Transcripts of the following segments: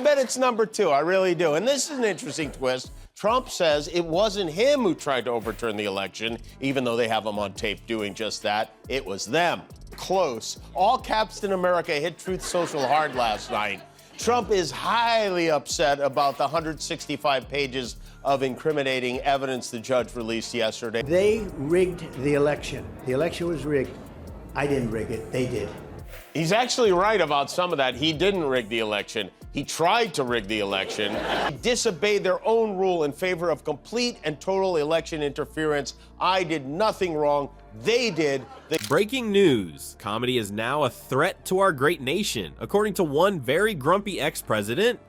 bet it's number 2. I really do. And this is an interesting twist. Trump says it wasn't him who tried to overturn the election, even though they have him on tape doing just that. It was them. Close. All caps in America hit Truth Social hard last night. Trump is highly upset about the 165 pages of incriminating evidence the judge released yesterday. They rigged the election. The election was rigged. I didn't rig it. They did. He's actually right about some of that. He didn't rig the election. He tried to rig the election. He disobeyed their own rule in favor of complete and total election interference. I did nothing wrong. They did. Breaking news. Comedy is now a threat to our great nation, according to one very grumpy ex-president.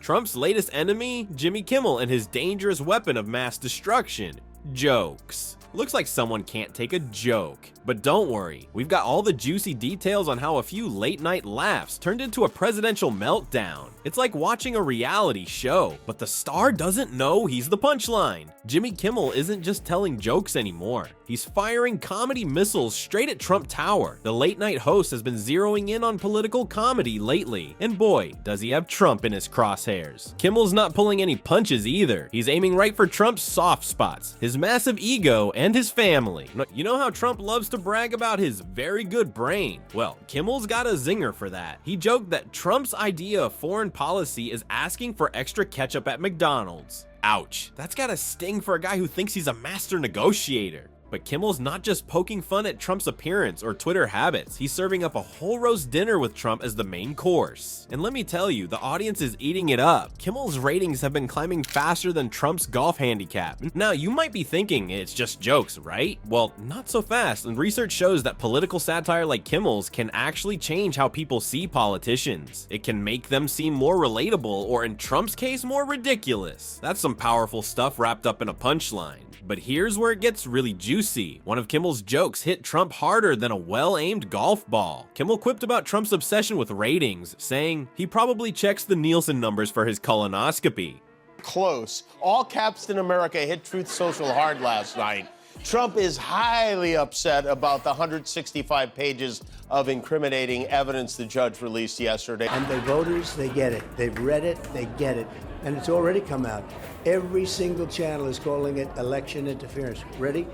Trump's latest enemy, Jimmy Kimmel, and his dangerous weapon of mass destruction, jokes. Looks like someone can't take a joke. But don't worry, we've got all the juicy details on how a few late-night laughs turned into a presidential meltdown. It's like watching a reality show, but the star doesn't know he's the punchline. Jimmy Kimmel isn't just telling jokes anymore. He's firing comedy missiles straight at Trump Tower. The late-night host has been zeroing in on political comedy lately, and boy, does he have Trump in his crosshairs. Kimmel's not pulling any punches either. He's aiming right for Trump's soft spots, his massive ego, and his family. You know how Trump loves to brag about his very good brain? Well, Kimmel's got a zinger for that. He joked that Trump's idea of foreign policy is asking for extra ketchup at McDonald's. Ouch, that's gotta sting for a guy who thinks he's a master negotiator. But Kimmel's not just poking fun at Trump's appearance or Twitter habits, he's serving up a whole roast dinner with Trump as the main course. And let me tell you, the audience is eating it up. Kimmel's ratings have been climbing faster than Trump's golf handicap. Now, you might be thinking it's just jokes, right? Well, not so fast, and research shows that political satire like Kimmel's can actually change how people see politicians. It can make them seem more relatable, or in Trump's case, more ridiculous. That's some powerful stuff wrapped up in a punchline. But here's where it gets really juicy. One of Kimmel's jokes hit Trump harder than a well-aimed golf ball. Kimmel quipped about Trump's obsession with ratings, saying he probably checks the Nielsen numbers for his colonoscopy. Close. All caps in America hit Truth Social hard last night. Trump is highly upset about the 165 pages of incriminating evidence the judge released yesterday. And the voters, they get it. They've read it, they get it. And it's already come out. Every single channel is calling it election interference. Ready?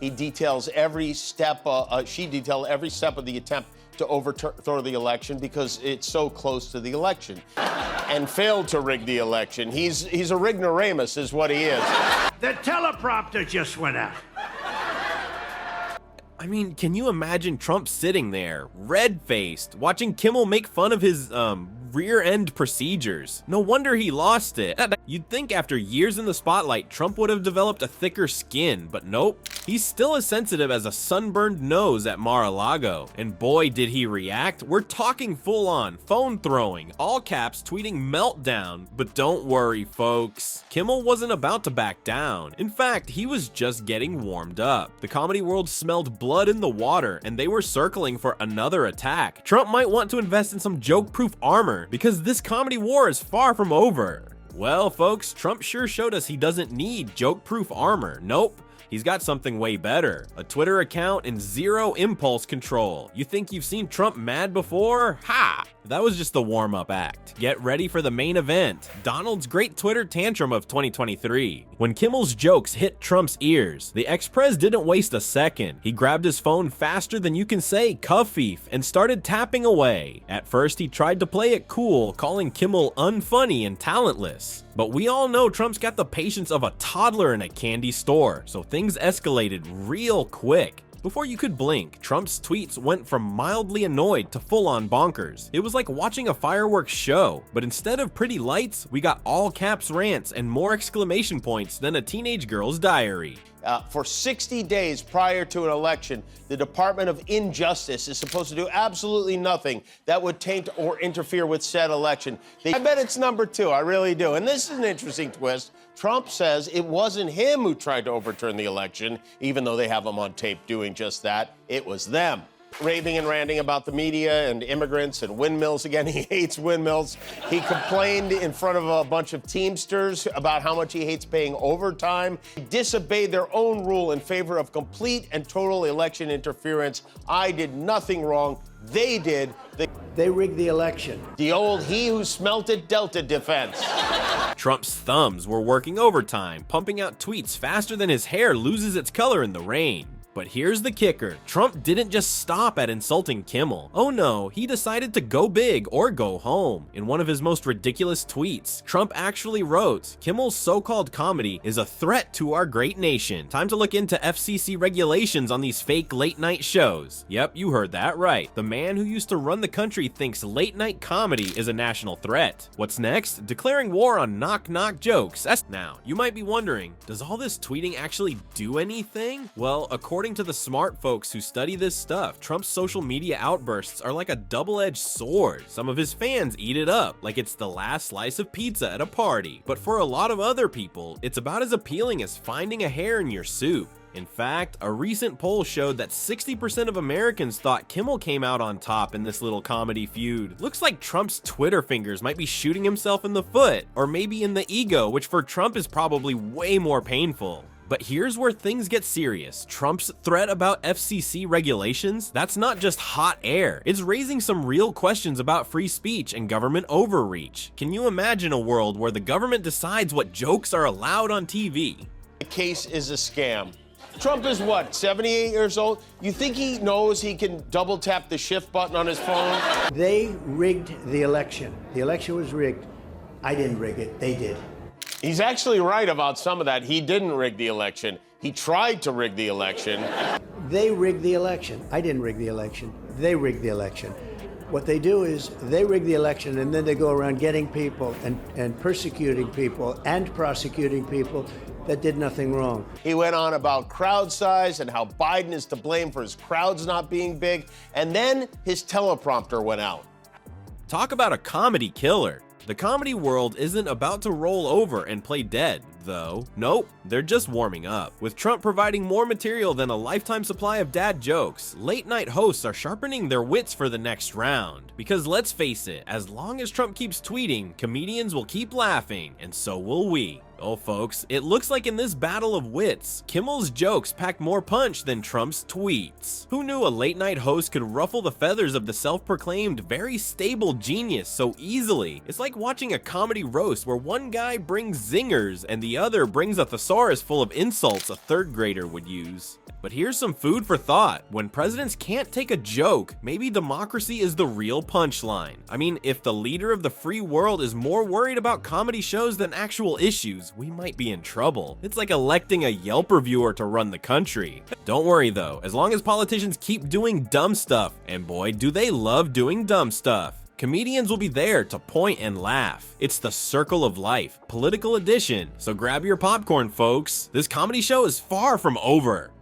He details every step, she detailed every step of the attempt to overthrow the election because it's so close to the election, and failed to rig the election. He's a rignoramus is what he is. The teleprompter just went out. I mean, can you imagine Trump sitting there, red-faced, watching Kimmel make fun of his, rear-end procedures? No wonder he lost it. You'd think after years in the spotlight, Trump would have developed a thicker skin, but nope. He's still as sensitive as a sunburned nose at Mar-a-Lago. And boy, did he react. We're talking full-on, phone-throwing, all caps, tweeting meltdown. But don't worry, folks. Kimmel wasn't about to back down. In fact, he was just getting warmed up. The comedy world smelled blood in the water, and they were circling for another attack. Trump might want to invest in some joke-proof armor, because this comedy war is far from over. Well, folks, Trump sure showed us he doesn't need joke-proof armor. Nope. He's got something way better. A Twitter account and zero impulse control. You think you've seen Trump mad before? Ha! That was just the warm-up act. Get ready for the main event, Donald's great Twitter tantrum of 2023. When Kimmel's jokes hit Trump's ears, the ex-pres didn't waste a second. He grabbed his phone faster than you can say cuffeef and started tapping away. At first, he tried to play it cool, calling Kimmel unfunny and talentless. But we all know Trump's got the patience of a toddler in a candy store, so things escalated real quick. Before you could blink, Trump's tweets went from mildly annoyed to full-on bonkers. It was like watching a fireworks show, but instead of pretty lights, we got all caps rants and more exclamation points than a teenage girl's diary. For 60 days prior to an election, the Department of Injustice is supposed to do absolutely nothing that would taint or interfere with said election. I bet it's number 2, I really do. And this is an interesting twist. Trump says it wasn't him who tried to overturn the election, even though they have him on tape doing just that. It was them. Raving and ranting about the media and immigrants and windmills again. He hates windmills. He complained in front of a bunch of Teamsters about how much he hates paying overtime. He disobeyed their own rule in favor of complete and total election interference. I did nothing wrong. They did They rigged the election. the old he who smelt it dealt it defense. Trump's thumbs were working overtime, pumping out tweets faster than his hair loses its color in the rain. But here's the kicker. Trump didn't just stop at insulting Kimmel. Oh no, he decided to go big or go home. In one of his most ridiculous tweets, Trump actually wrote, "Kimmel's so-called comedy is a threat to our great nation. Time to look into FCC regulations on these fake late-night shows." Yep, you heard that right. The man who used to run the country thinks late-night comedy is a national threat. What's next? Declaring war on knock-knock jokes. Now, you might be wondering, does all this tweeting actually do anything? Well, according to the smart folks who study this stuff, Trump's social media outbursts are like a double-edged sword. Some of his fans eat it up, like it's the last slice of pizza at a party. But for a lot of other people, it's about as appealing as finding a hair in your soup. In fact, a recent poll showed that 60% of Americans thought Kimmel came out on top in this little comedy feud. Looks like Trump's Twitter fingers might be shooting himself in the foot, or maybe in the ego, which for Trump is probably way more painful. But here's where things get serious. Trump's threat about FCC regulations, that's not just hot air. It's raising some real questions about free speech and government overreach. Can you imagine a world where the government decides what jokes are allowed on TV? The case is a scam. Trump is what, 78 years old? You think he knows he can double tap the shift button on his phone? They rigged the election. The election was rigged. I didn't rig it. They did. He's actually right about some of that. He didn't rig the election. He tried to rig the election. They rigged the election. I didn't rig the election. They rigged the election. What they do is they rig the election and then they go around getting people and persecuting people and prosecuting people that did nothing wrong. He went on about crowd size and how Biden is to blame for his crowds not being big. And then his teleprompter went out. Talk about a comedy killer. The comedy world isn't about to roll over and play dead, though. Nope, they're just warming up. With Trump providing more material than a lifetime supply of dad jokes, late-night hosts are sharpening their wits for the next round. Because let's face it, as long as Trump keeps tweeting, comedians will keep laughing, and so will we. Oh folks, it looks like in this battle of wits, Kimmel's jokes pack more punch than Trump's tweets. Who knew a late-night host could ruffle the feathers of the self-proclaimed very stable genius so easily? It's like watching a comedy roast where one guy brings zingers and the other brings a thesaurus full of insults a third grader would use. But here's some food for thought. When presidents can't take a joke, maybe democracy is the real punchline. I mean, if the leader of the free world is more worried about comedy shows than actual issues, we might be in trouble. It's like electing a Yelp reviewer to run the country. Don't worry though, as long as politicians keep doing dumb stuff, and boy do they love doing dumb stuff, comedians will be there to point and laugh. It's the circle of life, political edition. So grab your popcorn, folks. This comedy show is far from over.